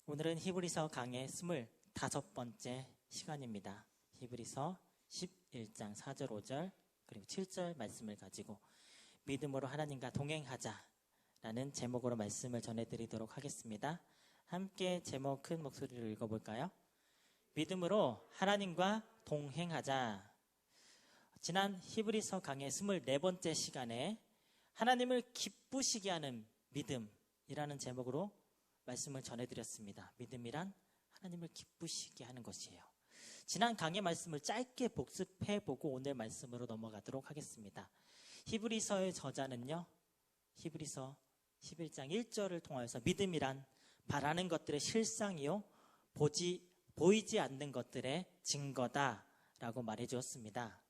오늘은 히브리서 강의 25번째 시간입니다. 히브리서 11장 4절 5절 그리고 7절 말씀을 가지고 믿음으로 하나님과 동행하자라는 제목으로 말씀을 전해드리도록 하겠습니다. 함께 제목 큰 목소리로 읽어볼까요? 믿음으로 하나님과 동행하자. 지난 히브리서 강의 24번째 시간에 하나님을 기쁘시게 하는 믿음이라는 제목으로 말씀을 전해드렸습니다. 믿음이란 하나님을 기쁘시게 하는 것이에요. 지난 강의 말씀을 짧게 복습해보고 오늘 말씀으로 넘어가도록 하겠습니다. 히브리서의 저자는요, 히브리서 11장 1절을 통하여서 믿음이란 바라는 것들의 실상이요 보이지 않는 것들의 증거다라고 말해주었습니다.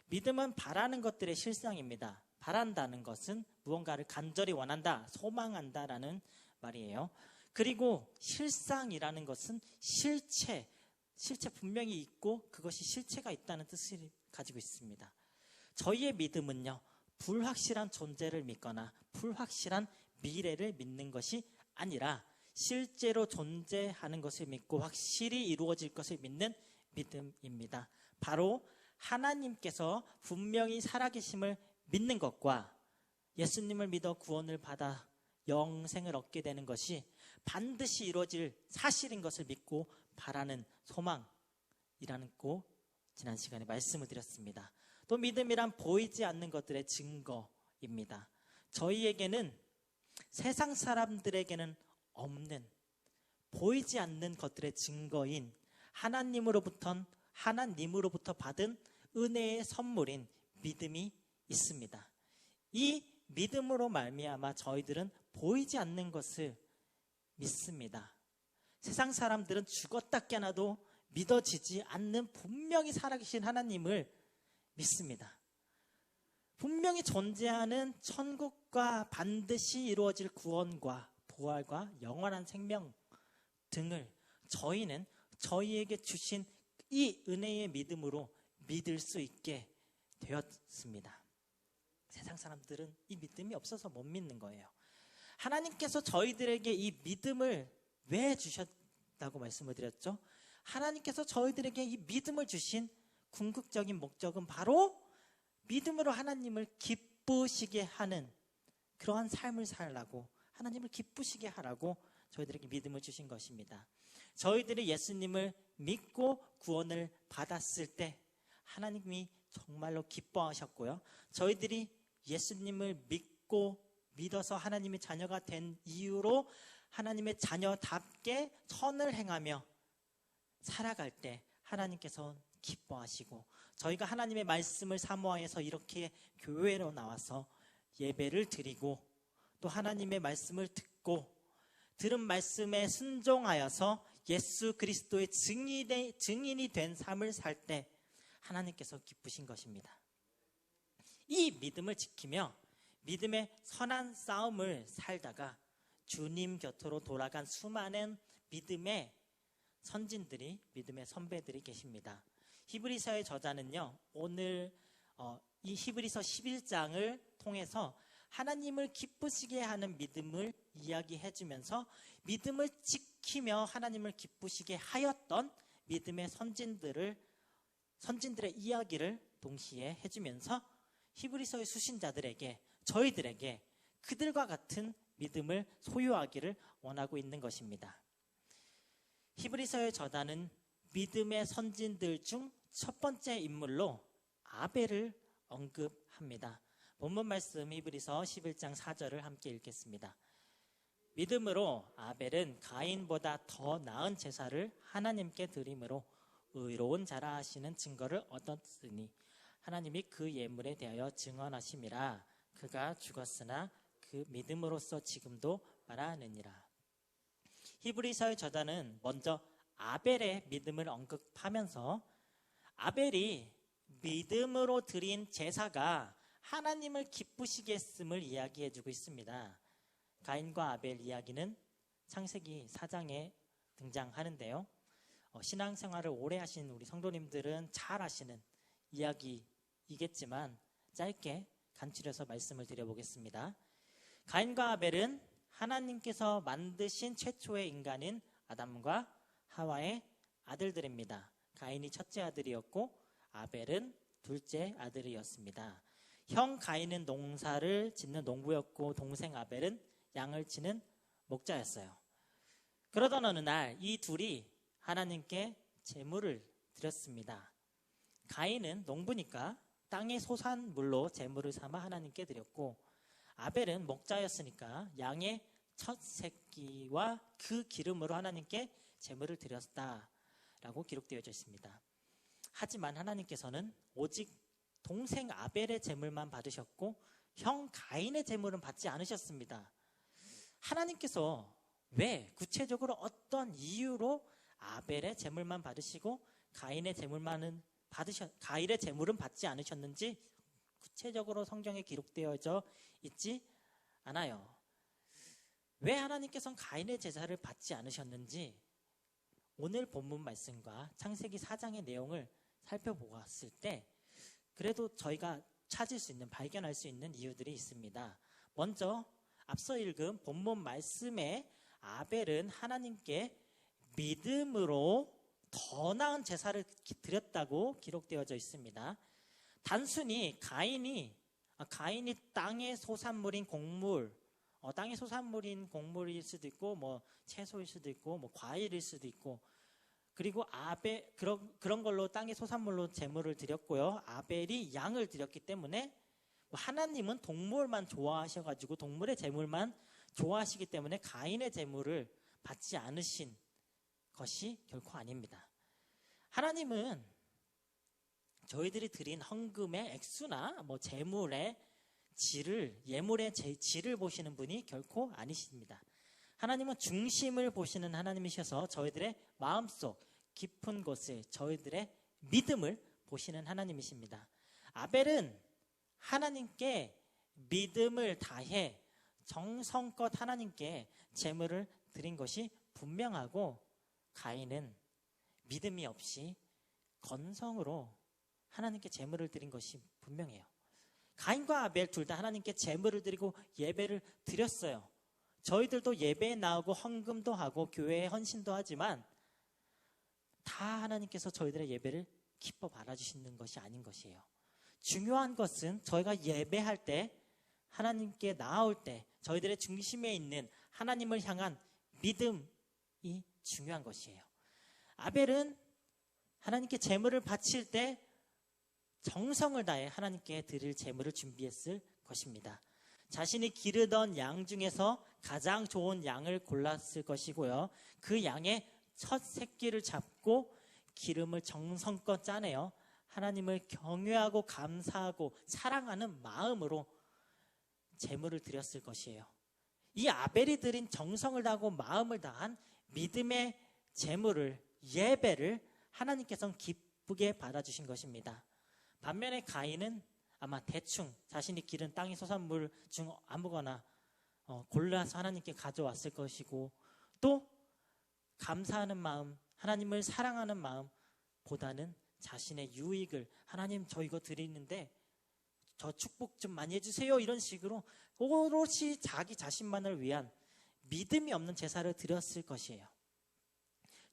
믿음은 바라는 것들의 실상입니다. 바란다는 것은 무언가를 간절히 원한다, 소망한다라는 말이에요. 그리고 실상이라는 것은 실체 분명히 있고 그것이 실체가 있다는 뜻을 가지고 있습니다. 저희의 믿음은요, 불확실한 존재를 믿거나 불확실한 미래를 믿는 것이 아니라 실제로 존재하는 것을 믿고 확실히 이루어질 것을 믿는 믿음입니다. 바로 하나님께서 분명히 살아계심을 믿는 것과 예수님을 믿어 구원을 받아 영생을 얻게 되는 것이 반드시 이루어질 사실인 것을 믿고 바라는 소망이라는 거 지난 시간에 말씀을 드렸습니다. 또 믿음이란 보이지 않는 것들의 증거입니다. 저희에게는 세상 사람들에게는 없는 보이지 않는 것들의 증거인 하나님으로부터 받은 은혜의 선물인 믿음이 있습니다. 이 믿음으로 말미암아 저희들은 보이지 않는 것을 믿습니다. 세상 사람들은 죽었다 깨어나도 믿어지지 않는 분명히 살아계신 하나님을 믿습니다. 분명히 존재하는 천국과 반드시 이루어질 구원과 부활과 영원한 생명 등을 저희는 저희에게 주신 이 은혜의 믿음으로 믿을 수 있게 되었습니다. 세상 사람들은 이 믿음이 없어서 못 믿는 거예요. 하나님께서 저희들에게 이 믿음을 왜 주셨다고 말씀을 드렸죠? 하나님께서 저희들에게 이 믿음을 주신 궁극적인 목적은 바로 믿음으로 하나님을 기쁘시게 하는 그러한 삶을 살라고, 하나님을 기쁘시게 하라고 저희들에게 믿음을 주신 것입니다. 저희들이 예수님을 믿고 구원을 받았을 때 하나님이 정말로 기뻐하셨고요. 저희들이 예수님을 믿어서 하나님의 자녀가 된 이유로 하나님의 자녀답게 선을 행하며 살아갈 때 하나님께서 기뻐하시고, 저희가 하나님의 말씀을 사모하여서 이렇게 교회로 나와서 예배를 드리고 또 하나님의 말씀을 듣고 들은 말씀에 순종하여서 예수 그리스도의 증인이 된 삶을 살 때 하나님께서 기쁘신 것입니다. 이 믿음을 지키며 믿음의 선한 싸움을 살다가 주님 곁으로 돌아간 수많은 믿음의 선진들이, 믿음의 선배들이 계십니다. 히브리서의 저자는요, 오늘 이 히브리서 11장을 통해서 하나님을 기쁘시게 하는 믿음을 이야기해 주면서 믿음을 지키며 하나님을 기쁘시게 하였던 믿음의 선진들의 이야기를 동시에 해주면서 히브리서의 수신자들에게, 저희들에게 그들과 같은 믿음을 소유하기를 원하고 있는 것입니다. 히브리서의 저자는 믿음의 선진들 중 첫 번째 인물로 아벨을 언급합니다. 본문 말씀 히브리서 11장 4절을 함께 읽겠습니다. 믿음으로 아벨은 가인보다 더 나은 제사를 하나님께 드림으로 의로운 자라 하시는 증거를 얻었으니 하나님이 그 예물에 대하여 증언하심이라. 그가 죽었으나 그 믿음으로써 지금도 말하느니라. 히브리서의 저자는 먼저 아벨의 믿음을 언급하면서 아벨이 믿음으로 드린 제사가 하나님을 기쁘시게 했음을 이야기해주고 있습니다. 가인과 아벨 이야기는 창세기 4장에 등장하는데요. 신앙생활을 오래 하신 우리 성도님들은 잘 아시는 이야기이겠지만 짧게 간추려서 말씀을 드려보겠습니다. 가인과 아벨은 하나님께서 만드신 최초의 인간인 아담과 하와의 아들들입니다. 가인이 첫째 아들이었고 아벨은 둘째 아들이었습니다. 형 가인은 농사를 짓는 농부였고 동생 아벨은 양을 치는 목자였어요. 그러던 어느 날 이 둘이 하나님께 제물을 드렸습니다. 가인은 농부니까 땅의 소산물로 제물을 삼아 하나님께 드렸고 아벨은 목자였으니까 양의 첫 새끼와 그 기름으로 하나님께 제물을 드렸다라고 기록되어져 있습니다. 하지만 하나님께서는 오직 동생 아벨의 제물만 받으셨고 형 가인의 제물은 받지 않으셨습니다. 하나님께서 왜 구체적으로 어떤 이유로 아벨의 제물만 받으시고 가인의 제물은 받지 않으셨는지 구체적으로 성경에 기록되어져 있지 않아요. 왜 하나님께서는 가인의 제사를 받지 않으셨는지 오늘 본문 말씀과 창세기 4장의 내용을 살펴보았을 때 그래도 저희가 찾을 수 있는, 발견할 수 있는 이유들이 있습니다. 먼저 앞서 읽은 본문 말씀에 아벨은 하나님께 믿음으로 더 나은 제사를 드렸다고 기록되어져 있습니다. 단순히 가인이 땅의 소산물인 곡물, 땅의 소산물인 곡물일 수도 있고 뭐 채소일 수도 있고 뭐 과일일 수도 있고, 그리고 아벨 그런 걸로 땅의 소산물로 제물을 드렸고요. 아벨이 양을 드렸기 때문에 하나님은 동물만 좋아하셔가지고 동물의 제물만 좋아하시기 때문에 가인의 제물을 받지 않으신 것이 결코 아닙니다. 하나님은 저희들이 드린 헌금의 액수나 뭐 제물의 질을, 예물의 질을 보시는 분이 결코 아니십니다. 하나님은 중심을 보시는 하나님이셔서 저희들의 마음속 깊은 곳을, 저희들의 믿음을 보시는 하나님이십니다. 아벨은 하나님께 믿음을 다해 정성껏 하나님께 제물을 드린 것이 분명하고 가인은 믿음이 없이 건성으로 하나님께 제물을 드린 것이 분명해요. 가인과 아벨 둘 다 하나님께 제물을 드리고 예배를 드렸어요. 저희들도 예배에 나오고 헌금도 하고 교회에 헌신도 하지만 다 하나님께서 저희들의 예배를 기뻐 받아주시는 것이 아닌 것이에요. 중요한 것은 저희가 예배할 때, 하나님께 나아올 때 저희들의 중심에 있는 하나님을 향한 믿음이 중요한 것이에요. 아벨은 하나님께 제물을 바칠 때 정성을 다해 하나님께 드릴 제물을 준비했을 것입니다. 자신이 기르던 양 중에서 가장 좋은 양을 골랐을 것이고요. 그 양의 첫 새끼를 잡고 기름을 정성껏 짜내어 하나님을 경외하고 감사하고 사랑하는 마음으로 제물을 드렸을 것이에요. 이 아벨이 드린 정성을 다하고 마음을 다한 믿음의 제물을, 예배를 하나님께서는 기쁘게 받아주신 것입니다. 반면에 가인은 아마 대충 자신이 기른 땅의 소산물 중 아무거나 골라서 하나님께 가져왔을 것이고, 또 감사하는 마음, 하나님을 사랑하는 마음보다는 자신의 유익을, 하나님 저 이거 드리는데 저 축복 좀 많이 해주세요, 이런 식으로 오롯이 자기 자신만을 위한 믿음이 없는 제사를 드렸을 것이에요.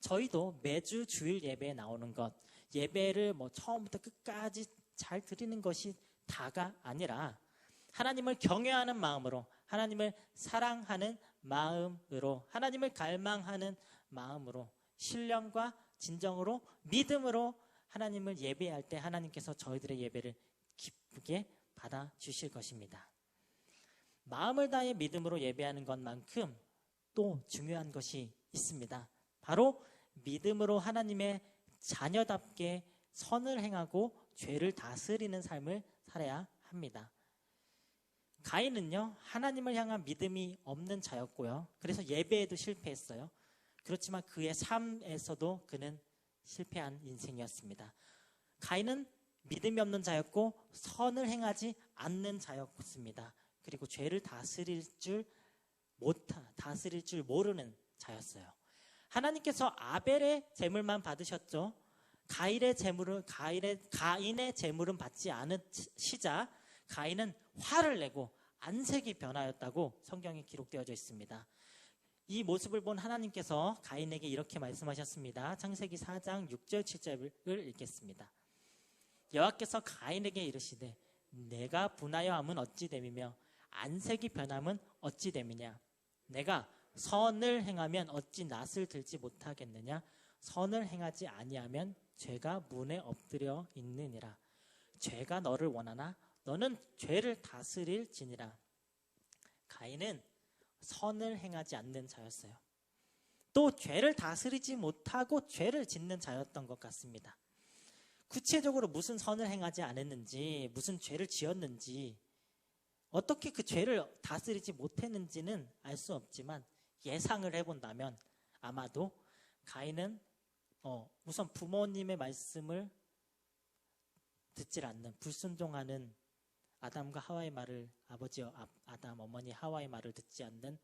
저희도 매주 주일 예배에 나오는 것, 예배를 처음부터 끝까지 잘 드리는 것이 다가 아니라 하나님을 경외하는 마음으로, 하나님을 사랑하는 마음으로, 하나님을 갈망하는 마음으로, 신령과 진정으로, 믿음으로 하나님을 예배할 때 하나님께서 저희들의 예배를 기쁘게 받아주실 것입니다. 마음을 다해 믿음으로 예배하는 것만큼 또 중요한 것이 있습니다. 바로 믿음으로 하나님의 자녀답게 선을 행하고 죄를 다스리는 삶을 살아야 합니다. 가인은요, 하나님을 향한 믿음이 없는 자였고요. 그래서 예배에도 실패했어요. 그렇지만 그의 삶에서도 그는 실패한 인생이었습니다. 가인은 믿음이 없는 자였고 선을 행하지 않는 자였습니다. 그리고 죄를 다스릴 줄 모르는 자였어요. 하나님께서 아벨의 제물만 받으셨죠. 가인의 제물은 받지 않으시자 가인은 화를 내고 안색이 변하였다고 성경에 기록되어져 있습니다. 이 모습을 본 하나님께서 가인에게 이렇게 말씀하셨습니다. 창세기 4장 6절 7절을 읽겠습니다. 여호와께서 가인에게 이르시되 내가 분하여 함은 어찌 됨이며 안색이 변함은 어찌 됨이냐. 내가 선을 행하면 어찌 낯을 들지 못하겠느냐. 선을 행하지 아니하면 죄가 문에 엎드려 있느니라. 죄가 너를 원하나 너는 죄를 다스릴지니라. 가인은 선을 행하지 않는 자였어요. 또 죄를 다스리지 못하고 죄를 짓는 자였던 것 같습니다. 구체적으로 무슨 선을 행하지 않았는지, 무슨 죄를 지었는지, 어떻게 그 죄를 다스리지 못했는지는 알 수 없지만 예상을 해본다면 아마도 가인은 우선 부모님의 말씀을 듣질 않는, 불순종하는 아담과 하와의 말을, 아버지 아담, 어머니 하와의 말을 듣지 않는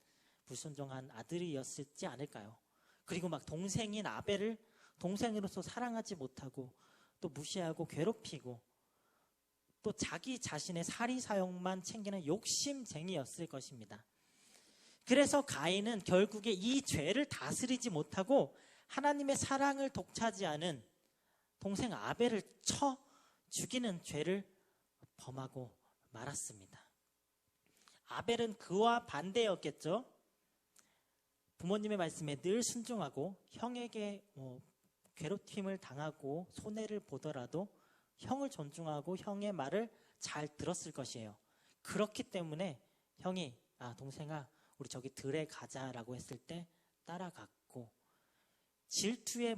불순종한 아들이었을지 않을까요? 그리고 막 동생인 아벨을 동생으로서 사랑하지 못하고 또 무시하고 괴롭히고 또 자기 자신의 사리사욕만 챙기는 욕심쟁이였을 것입니다. 그래서 가인은 결국에 이 죄를 다스리지 못하고 하나님의 사랑을 독차지하는 동생 아벨을 쳐 죽이는 죄를 범하고 말았습니다. 아벨은 그와 반대였겠죠. 부모님의 말씀에 늘 순종하고 형에게 괴롭힘을 당하고 손해를 보더라도 형을 존중하고 형의 말을 잘 들었을 것이에요. 그렇기 때문에 형이 동생아 우리 저기 들에 가자라고 했을 때 따라갔고 질투에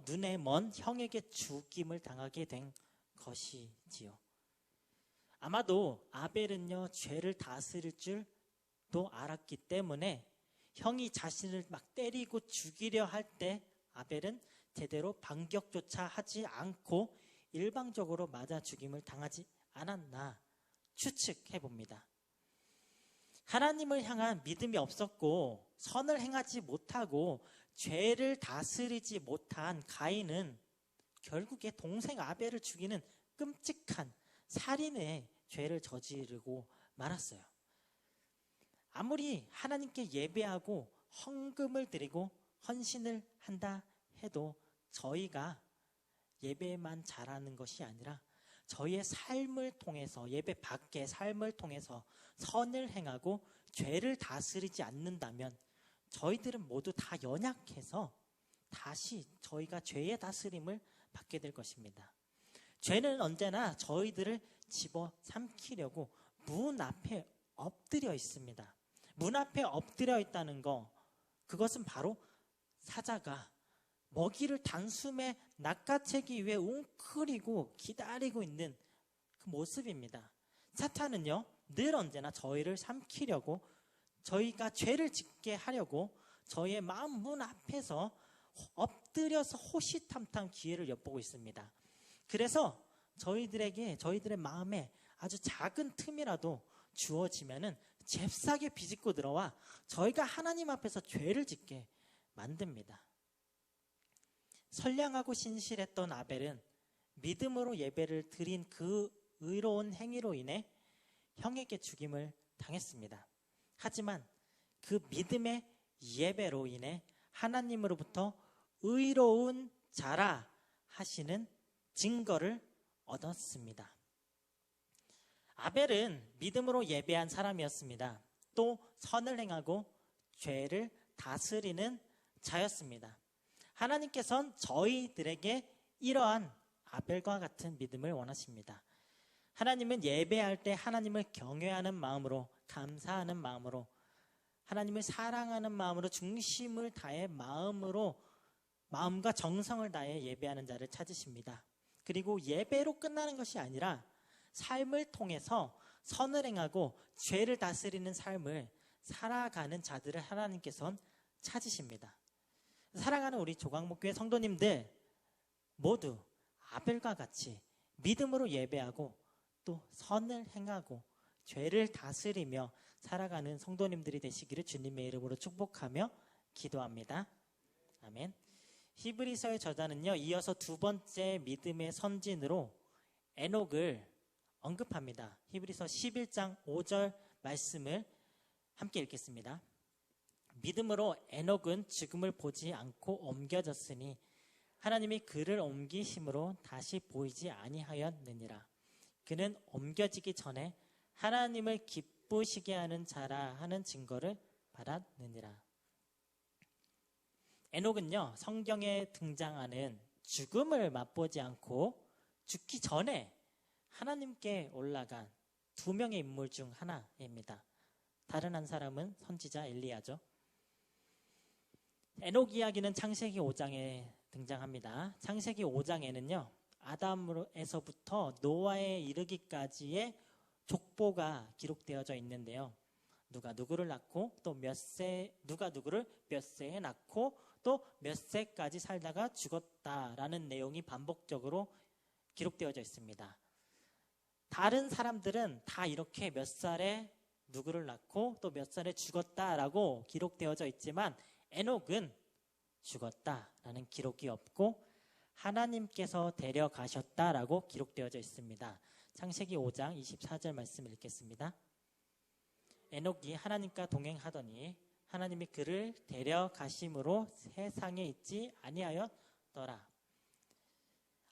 눈에 먼 형에게 죽임을 당하게 된 것이지요. 아마도 아벨은요 죄를 다스릴 줄도 알았기 때문에 형이 자신을 막 때리고 죽이려 할 때 아벨은 제대로 반격조차 하지 않고 일방적으로 맞아 죽임을 당하지 않았나 추측해 봅니다. 하나님을 향한 믿음이 없었고 선을 행하지 못하고 죄를 다스리지 못한 가인은 결국에 동생 아벨을 죽이는 끔찍한 살인의 죄를 저지르고 말았어요. 아무리 하나님께 예배하고 헌금을 드리고 헌신을 한다 해도 저희가 예배만 잘하는 것이 아니라 저희의 삶을 통해서, 예배 밖의 삶을 통해서 선을 행하고 죄를 다스리지 않는다면 저희들은 모두 다 연약해서 다시 저희가 죄의 다스림을 받게 될 것입니다. 죄는 언제나 저희들을 집어삼키려고 문 앞에 엎드려 있습니다. 문 앞에 엎드려 있다는 거, 그것은 바로 사자가 먹이를 단숨에 낚아채기 위해 웅크리고 기다리고 있는 그 모습입니다. 사탄은요 늘 언제나 저희를 삼키려고, 저희가 죄를 짓게 하려고 저희의 마음 문 앞에서 엎드려서 호시탐탐 기회를 엿보고 있습니다. 그래서 저희들의 마음에 아주 작은 틈이라도 주어지면은 잽싸게 비집고 들어와 저희가 하나님 앞에서 죄를 짓게 만듭니다. 선량하고 신실했던 아벨은 믿음으로 예배를 드린 그 의로운 행위로 인해 형에게 죽임을 당했습니다. 하지만 그 믿음의 예배로 인해 하나님으로부터 의로운 자라 하시는 증거를 얻었습니다. 아벨은 믿음으로 예배한 사람이었습니다. 또 선을 행하고 죄를 다스리는 자였습니다. 하나님께서는 저희들에게 이러한 아벨과 같은 믿음을 원하십니다. 하나님은 예배할 때 하나님을 경외하는 마음으로, 감사하는 마음으로, 하나님을 사랑하는 마음으로, 중심을 다해 마음과 정성을 다해 예배하는 자를 찾으십니다. 그리고 예배로 끝나는 것이 아니라 삶을 통해서 선을 행하고 죄를 다스리는 삶을 살아가는 자들을 하나님께서는 찾으십니다. 사랑하는 우리 조강목교회 성도님들 모두 아벨과 같이 믿음으로 예배하고 또 선을 행하고 죄를 다스리며 살아가는 성도님들이 되시기를 주님의 이름으로 축복하며 기도합니다. 아멘. 히브리서의 저자는요, 이어서 두 번째 믿음의 선진으로 에녹을 언급합니다. 히브리서 11장 5절 말씀을 함께 읽겠습니다. 믿음으로 에녹은 죽음을 보지 않고 옮겨졌으니 하나님이 그를 옮기심으로 다시 보이지 아니하였느니라. 그는 옮겨지기 전에 하나님을 기쁘시게 하는 자라 하는 증거를 받았느니라. 에녹은요, 성경에 등장하는 죽음을 맛보지 않고 죽기 전에 하나님께 올라간 두 명의 인물 중 하나입니다. 다른 한 사람은 선지자 엘리야죠. 에녹 이야기는 창세기 5장에 등장합니다. 창세기 5장에는요, 아담에서부터 노아에 이르기까지의 족보가 기록되어져 있는데요. 누가 누구를 낳고 또 누가 누구를 몇 세에 낳고 또 몇 세까지 살다가 죽었다라는 내용이 반복적으로 기록되어져 있습니다. 다른 사람들은 다 이렇게 몇 살에 누구를 낳고 또 몇 살에 죽었다라고 기록되어져 있지만 에녹은 죽었다라는 기록이 없고 하나님께서 데려가셨다라고 기록되어져 있습니다. 창세기 5장 24절 말씀 읽겠습니다. 에녹이 하나님과 동행하더니 하나님이 그를 데려가심으로 세상에 있지 아니하였더라.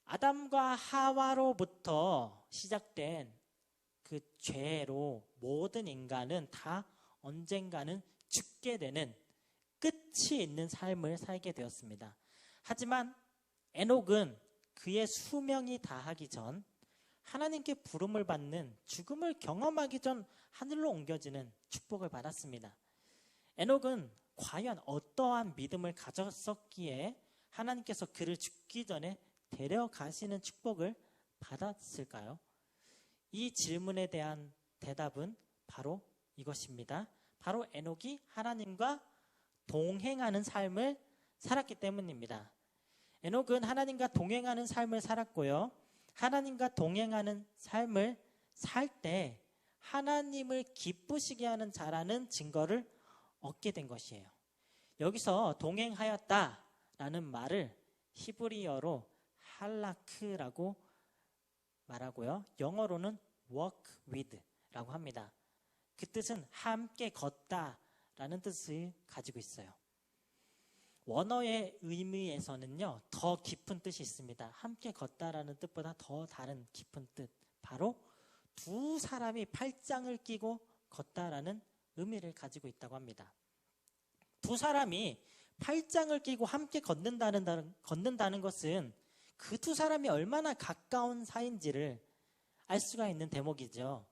아담과 하와로부터 시작된 그 죄로 모든 인간은 다 언젠가는 죽게 되는 끝이 있는 삶을 살게 되었습니다. 하지만 에녹은 그의 수명이 다하기 전 하나님께 부름을 받는 죽음을 경험하기 전 하늘로 옮겨지는 축복을 받았습니다. 에녹은 과연 어떠한 믿음을 가졌었기에 하나님께서 그를 죽기 전에 데려가시는 축복을 받았을까요? 이 질문에 대한 대답은 바로 이것입니다. 바로 에녹이 하나님과 동행하는 삶을 살았기 때문입니다. 에녹은 하나님과 동행하는 삶을 살았고요. 하나님과 동행하는 삶을 살 때 하나님을 기쁘시게 하는 자라는 증거를 얻게 된 것이에요. 여기서 동행하였다라는 말을 히브리어로 할라크라고 말하고요. 영어로는 walk with라고 합니다. 그 뜻은 함께 걷다라는 뜻을 가지고 있어요. 원어의 의미에서는요, 더 깊은 뜻이 있습니다. 함께 걷다라는 뜻보다 더 다른 깊은 뜻. 바로 두 사람이 팔짱을 끼고 걷다라는 의미를 가지고 있다고 합니다. 두 사람이 팔짱을 끼고 함께 걷는다는 것은 그 두 사람이 얼마나 가까운 사이인지를 알 수가 있는 대목이죠.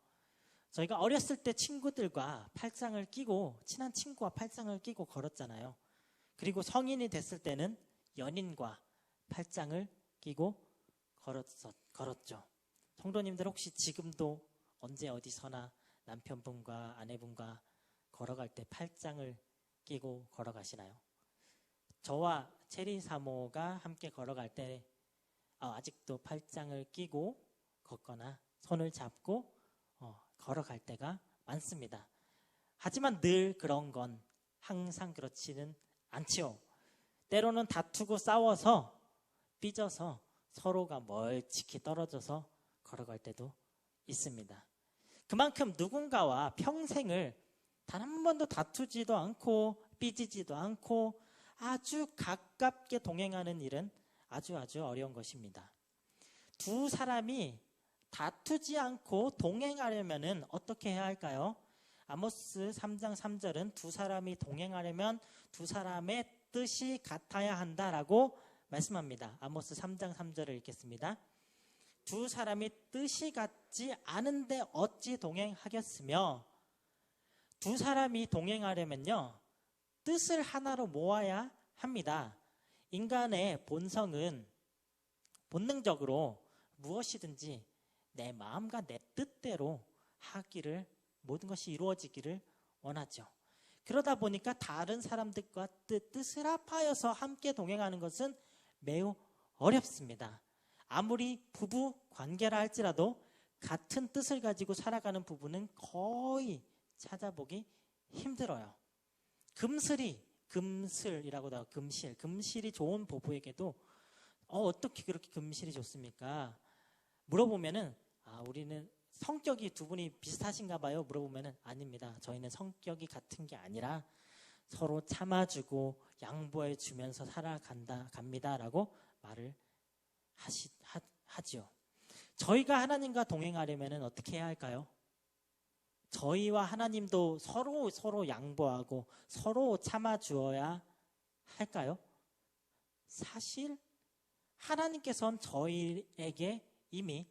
저희가 어렸을 때 친구들과 팔짱을 끼고, 친한 친구와 팔짱을 끼고 걸었잖아요. 그리고 성인이 됐을 때는 연인과 팔짱을 끼고 걸었죠. 성도님들 혹시 지금도 언제 어디서나 남편분과 아내분과 걸어갈 때 팔짱을 끼고 걸어가시나요? 저와 체리 사모가 함께 걸어갈 때 아직도 팔짱을 끼고 걷거나 손을 잡고 걸어갈 때가 많습니다. 하지만 늘 그런 건 항상 그렇지는 않지요. 때로는 다투고 싸워서 삐져서 서로가 멀찍이 떨어져서 걸어갈 때도 있습니다. 그만큼 누군가와 평생을 단 한 번도 다투지도 않고 삐지지도 않고 아주 가깝게 동행하는 일은 아주 어려운 것입니다. 두 사람이 다투지 않고 동행하려면 어떻게 해야 할까요? 아모스 3장 3절은 두 사람이 동행하려면 두 사람의 뜻이 같아야 한다라고 말씀합니다. 아모스 3장 3절을 읽겠습니다. 두 사람이 뜻이 같지 않은데 어찌 동행하겠으며, 두 사람이 동행하려면요, 뜻을 하나로 모아야 합니다. 인간의 본성은 본능적으로 무엇이든지 내 마음과 내 뜻대로 하기를, 모든 것이 이루어지기를 원하죠. 그러다 보니까 다른 사람들과 뜻을 합하여서 함께 동행하는 것은 매우 어렵습니다. 아무리 부부 관계라 할지라도 같은 뜻을 가지고 살아가는 부부는 거의 찾아보기 힘들어요. 금슬이라고 나와, 금실이 좋은 부부에게도 어떻게 그렇게 금실이 좋습니까? 물어보면은 우리는 성격이 두 분이 비슷하신가 봐요. 물어보면은 아닙니다. 저희는 성격이 같은 게 아니라 서로 참아주고 양보해 주면서 갑니다라고 말을 하지요. 저희가 하나님과 동행하려면 어떻게 해야 할까요? 저희와 하나님도 서로 양보하고 서로 참아주어야 할까요? 사실 하나님께서는 저희에게 이미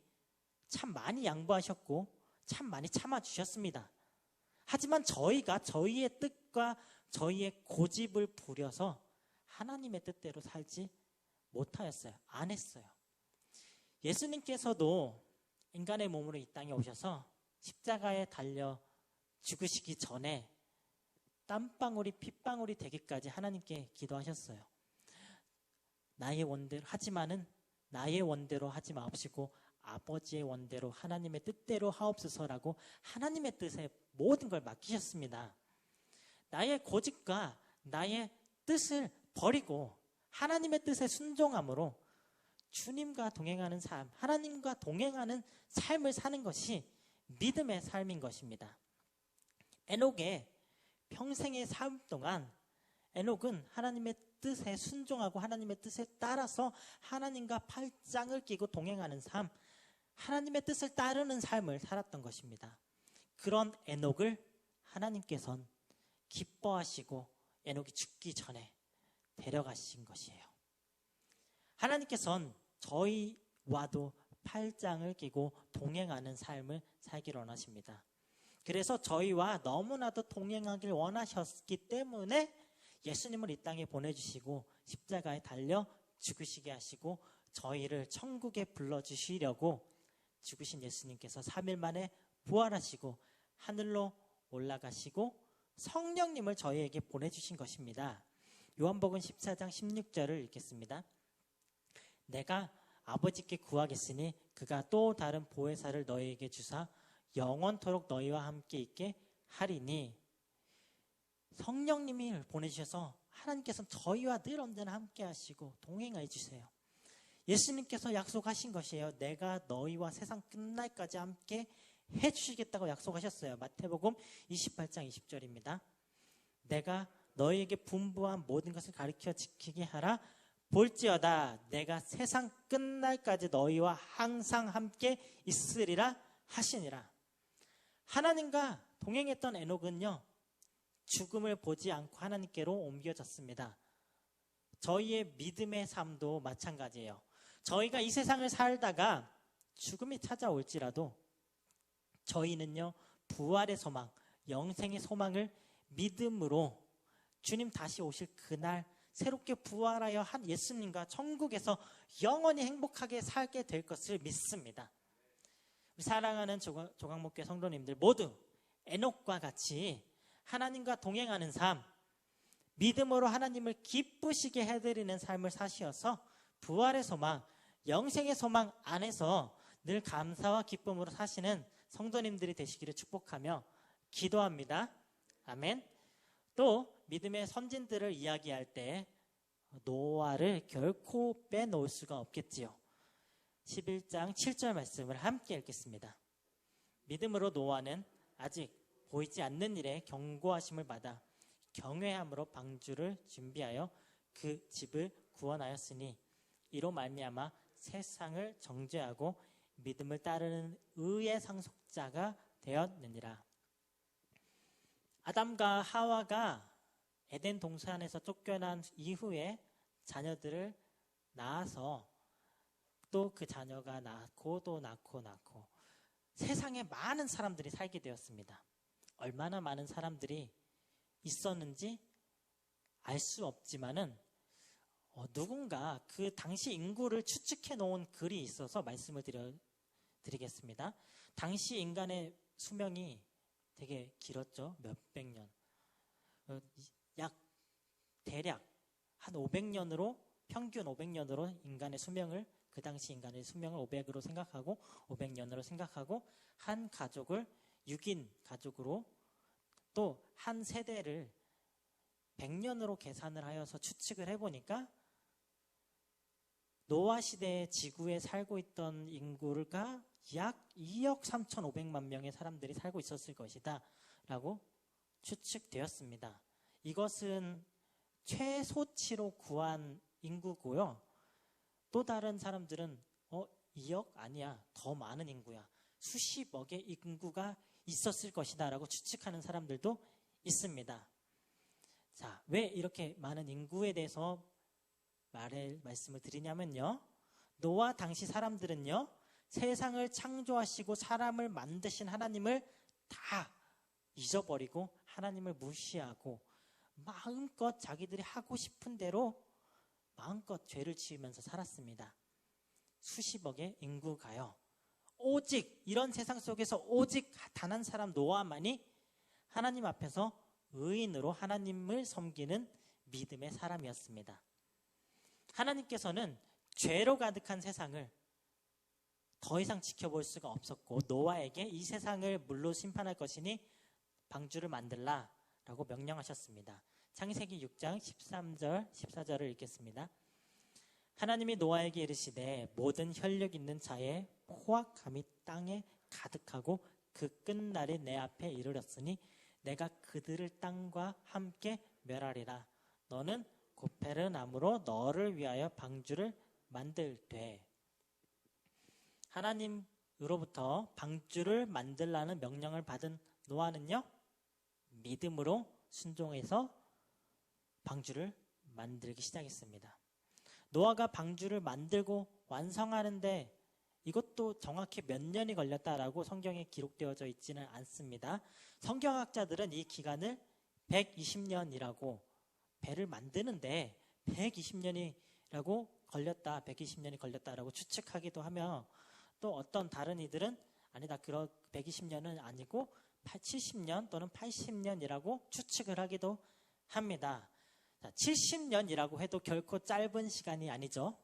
참 많이 양보하셨고 참 많이 참아주셨습니다. 하지만 저희가 저희의 뜻과 저희의 고집을 부려서 하나님의 뜻대로 살지 못하였어요. 안 했어요. 예수님께서도 인간의 몸으로 이 땅에 오셔서 십자가에 달려 죽으시기 전에 땀방울이 핏방울이 되기까지 하나님께 기도하셨어요. 하지만은 나의 원대로 하지 마옵시고 아버지의 원대로 하나님의 뜻대로 하옵소서라고 하나님의 뜻에 모든 걸 맡기셨습니다. 나의 고집과 나의 뜻을 버리고 하나님의 뜻에 순종함으로 주님과 동행하는 삶, 하나님과 동행하는 삶을 사는 것이 믿음의 삶인 것입니다. 에녹의 평생의 삶 동안 에녹은 하나님의 뜻에 순종하고 하나님의 뜻에 따라서 하나님과 팔짱을 끼고 동행하는 삶, 하나님의 뜻을 따르는 삶을 살았던 것입니다. 그런 에녹을 하나님께서는 기뻐하시고 에녹이 죽기 전에 데려가신 것이에요. 하나님께서는 저희와도 팔짱을 끼고 동행하는 삶을 살기를 원하십니다. 그래서 저희와 너무나도 동행하길 원하셨기 때문에 예수님을 이 땅에 보내주시고 십자가에 달려 죽으시게 하시고 저희를 천국에 불러주시려고 죽으신 예수님께서 3일 만에 부활하시고 하늘로 올라가시고 성령님을 저희에게 보내주신 것입니다. 요한복음 14장 16절을 읽겠습니다. 내가 아버지께 구하겠으니 그가 또 다른 보혜사를 너희에게 주사 영원토록 너희와 함께 있게 하리니. 성령님을 보내주셔서 하나님께서는 저희와 늘 언제나 함께 하시고 동행해 주세요. 예수님께서 약속하신 것이에요. 내가 너희와 세상 끝날까지 함께 해주시겠다고 약속하셨어요. 마태복음 28장 20절입니다. 내가 너희에게 분부한 모든 것을 가르쳐 지키게 하라. 볼지어다 내가 세상 끝날까지 너희와 항상 함께 있으리라 하시니라. 하나님과 동행했던 에녹은요, 죽음을 보지 않고 하나님께로 옮겨졌습니다. 저희의 믿음의 삶도 마찬가지예요. 저희가 이 세상을 살다가 죽음이 찾아올지라도 저희는요, 부활의 소망, 영생의 소망을 믿음으로 주님 다시 오실 그날 새롭게 부활하여 한 예수님과 천국에서 영원히 행복하게 살게 될 것을 믿습니다. 사랑하는 조강목교회 성도님들 모두 에녹과 같이 하나님과 동행하는 삶, 믿음으로 하나님을 기쁘시게 해드리는 삶을 사시어서 부활의 소망, 영생의 소망 안에서 늘 감사와 기쁨으로 사시는 성도님들이 되시기를 축복하며 기도합니다. 아멘. 또 믿음의 선진들을 이야기할 때 노아를 결코 빼놓을 수가 없겠지요. 11장 7절 말씀을 함께 읽겠습니다. 믿음으로 노아는 아직 보이지 않는 일에 경고하심을 받아 경외함으로 방주를 준비하여 그 집을 구원하였으니 이로 말미암아 세상을 정죄하고 믿음을 따르는 의의 상속자가 되었느니라. 아담과 하와가 에덴 동산에서 쫓겨난 이후에 자녀들을 낳아서 또 그 자녀가 낳고 또 낳고 세상에 많은 사람들이 살게 되었습니다. 얼마나 많은 사람들이 있었는지 알 수 없지만은 누군가 그 당시 인구를 추측해 놓은 글이 있어서 말씀을 드리겠습니다. 당시 인간의 수명이 되게 길었죠. 몇백 년. 대략 한 500년으로 평균 500년으로 인간의 수명을 그 당시 인간의 수명을 500으로 생각하고 500년으로 생각하고 한 가족을 6인 가족으로 또 한 세대를 100년으로 계산을 하여서 추측을 해보니까 노아 시대의 지구에 살고 있던 인구가 약 2억 3,500만 명의 사람들이 살고 있었을 것이다 라고 추측되었습니다. 이것은 최소치로 구한 인구고요. 또 다른 사람들은 2억? 아니야. 더 많은 인구야. 수십억의 인구가 있었을 것이다 라고 추측하는 사람들도 있습니다. 자, 왜 이렇게 많은 인구에 대해서 말씀을 드리냐면요. 노아 당시 사람들은요. 세상을 창조하시고 사람을 만드신 하나님을 다 잊어버리고 하나님을 무시하고 마음껏 자기들이 하고 싶은 대로 마음껏 죄를 지으면서 살았습니다. 수십억의 인구가요. 오직 이런 세상 속에서 오직 단 한 사람 노아만이 하나님 앞에서 의인으로 하나님을 섬기는 믿음의 사람이었습니다. 하나님께서는 죄로 가득한 세상을 더 이상 지켜볼 수가 없었고 노아에게 이 세상을 물로 심판할 것이니 방주를 만들라 라고 명령하셨습니다. 창세기 6장 13절 14절을 읽겠습니다. 하나님이 노아에게 이르시되 모든 혈육 있는 자의 포악함이 땅에 가득하고 그 끝날이 내 앞에 이르렀으니 내가 그들을 땅과 함께 멸하리라. 너는 고페르나무로 너를 위하여 방주를 만들되. 하나님으로부터 방주를 만들라는 명령을 받은 노아는요, 믿음으로 순종해서 방주를 만들기 시작했습니다. 노아가 방주를 만들고 완성하는데 이것도 정확히 몇 년이 걸렸다라고 성경에 기록되어져 있지는 않습니다. 성경학자들은 이 기간을 120년이라고, 배를 만드는데 120년이라고 걸렸다, 120년이 걸렸다라고 추측하기도 하며, 또 어떤 다른 이들은 아니다, 120년은 아니고 70년 또는 80년이라고 추측을 하기도 합니다. 70년이라고 해도 결코 짧은 시간이 아니죠.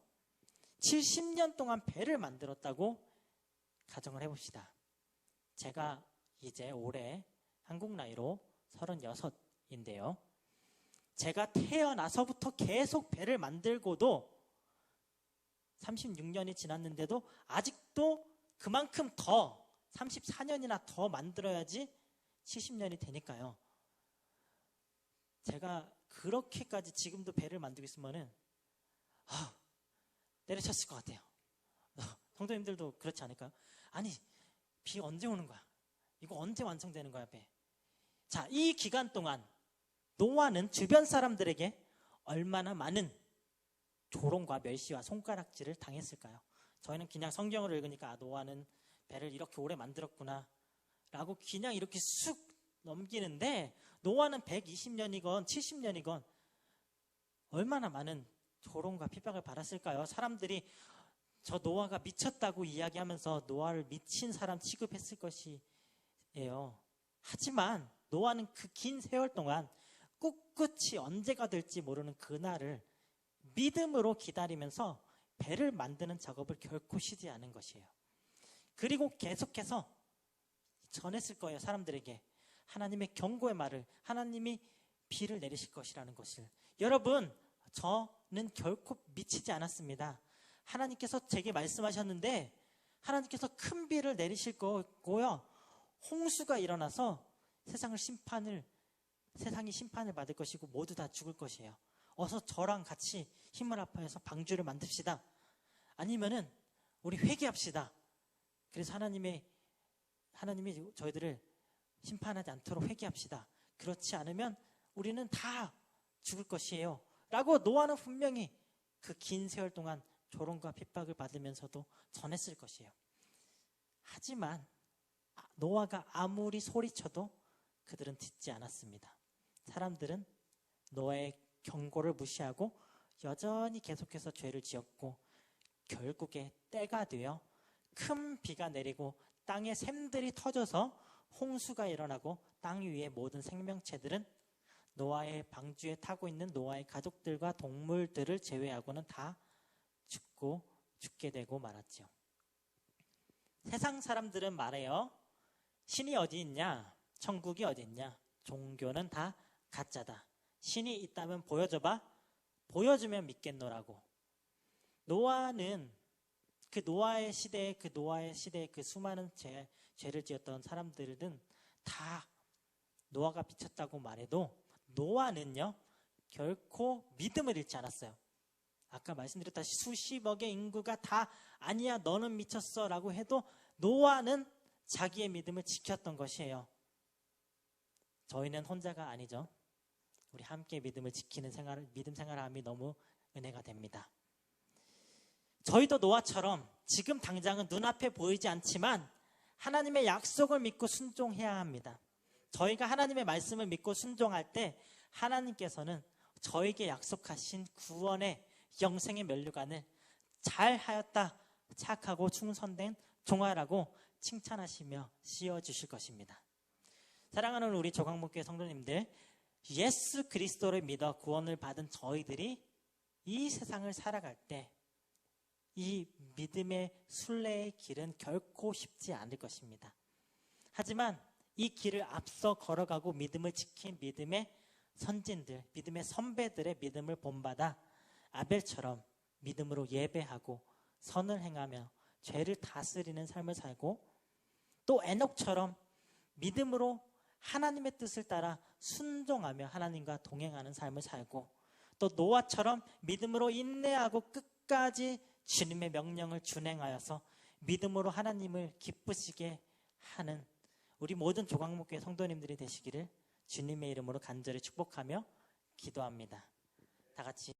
70년 동안 배를 만들었다고 가정을 해봅시다. 제가 이제 올해 한국 나이로 36인데요. 제가 태어나서부터 계속 배를 만들고도 36년이 지났는데도 아직도 그만큼 더 34년이나 더 만들어야지 70년이 되니까요. 제가 그렇게까지 지금도 배를 만들고 있으면은 때려쳤을 것 같아요. 성도님들도 그렇지 않을까요? 아니, 비 언제 오는 거야? 이거 언제 완성되는 거야, 배? 자, 이 기간 동안 노아는 주변 사람들에게 얼마나 많은 조롱과 멸시와 손가락질을 당했을까요? 저희는 그냥 성경을 읽으니까 노아는 배를 이렇게 오래 만들었구나 라고 그냥 이렇게 쑥 넘기는데, 노아는 120년이건 70년이건 얼마나 많은 조롱과 핍박을 받았을까요? 사람들이 저 노아가 미쳤다고 이야기하면서 노아를 미친 사람 취급했을 것이에요. 하지만 노아는 그 긴 세월 동안 꿋꿋이 언제가 될지 모르는 그날을 믿음으로 기다리면서 배를 만드는 작업을 결코 쉬지 않은 것이에요. 그리고 계속해서 전했을 거예요. 사람들에게 하나님의 경고의 말을, 하나님이 비를 내리실 것이라는 것을. 여러분, 저는 결코 미치지 않았습니다. 하나님께서 제게 말씀하셨는데 하나님께서 큰 비를 내리실 거고요, 홍수가 일어나서 세상이 심판을 받을 것이고 모두 다 죽을 것이에요. 어서 저랑 같이 힘을 합해서 방주를 만듭시다. 아니면은 우리 회개합시다. 그래서 하나님이 저희들을 심판하지 않도록 회개합시다. 그렇지 않으면 우리는 다 죽을 것이에요 라고 노아는 분명히 그 긴 세월 동안 조롱과 핍박을 받으면서도 전했을 것이에요. 하지만 노아가 아무리 소리쳐도 그들은 듣지 않았습니다. 사람들은 노아의 경고를 무시하고 여전히 계속해서 죄를 지었고, 결국에 때가 되어 큰 비가 내리고 땅에 샘들이 터져서 홍수가 일어나고 땅 위의 모든 생명체들은 노아의 방주에 타고 있는 노아의 가족들과 동물들을 제외하고는 다 죽게 되고 말았죠. 세상 사람들은 말해요. 신이 어디 있냐? 천국이 어디 있냐? 종교는 다 가짜다. 신이 있다면 보여줘봐. 보여주면 믿겠노라고. 노아는 노아의 시대에 그 수많은 죄를 지었던 사람들은 다 노아가 미쳤다고 말해도 노아는요 결코 믿음을 잃지 않았어요. 아까 말씀드렸다시피 수십억의 인구가 다 아니야 너는 미쳤어 라고 해도 노아는 자기의 믿음을 지켰던 것이에요. 저희는 혼자가 아니죠. 우리 함께 믿음을 지키는 믿음 생활함이 너무 은혜가 됩니다. 저희도 노아처럼 지금 당장은 눈앞에 보이지 않지만 하나님의 약속을 믿고 순종해야 합니다. 저희가 하나님의 말씀을 믿고 순종할 때 하나님께서는 저에게 약속하신 구원의 영생의 면류관을 잘하였다 착하고 충성된 종아라고 칭찬하시며 씌워주실 것입니다. 사랑하는 우리 조강목교회 성도님들, 예수 그리스도를 믿어 구원을 받은 저희들이 이 세상을 살아갈 때 이 믿음의 순례의 길은 결코 쉽지 않을 것입니다. 하지만 이 길을 앞서 걸어가고 믿음을 지킨 믿음의 선진들, 믿음의 선배들의 믿음을 본받아 아벨처럼 믿음으로 예배하고 선을 행하며 죄를 다스리는 삶을 살고, 또 에녹처럼 믿음으로 하나님의 뜻을 따라 순종하며 하나님과 동행하는 삶을 살고, 또 노아처럼 믿음으로 인내하고 끝까지 주님의 명령을 준행하여서 믿음으로 하나님을 기쁘시게 하는 우리 모든 조강목교회 성도님들이 되시기를 주님의 이름으로 간절히 축복하며 기도합니다. 다 같이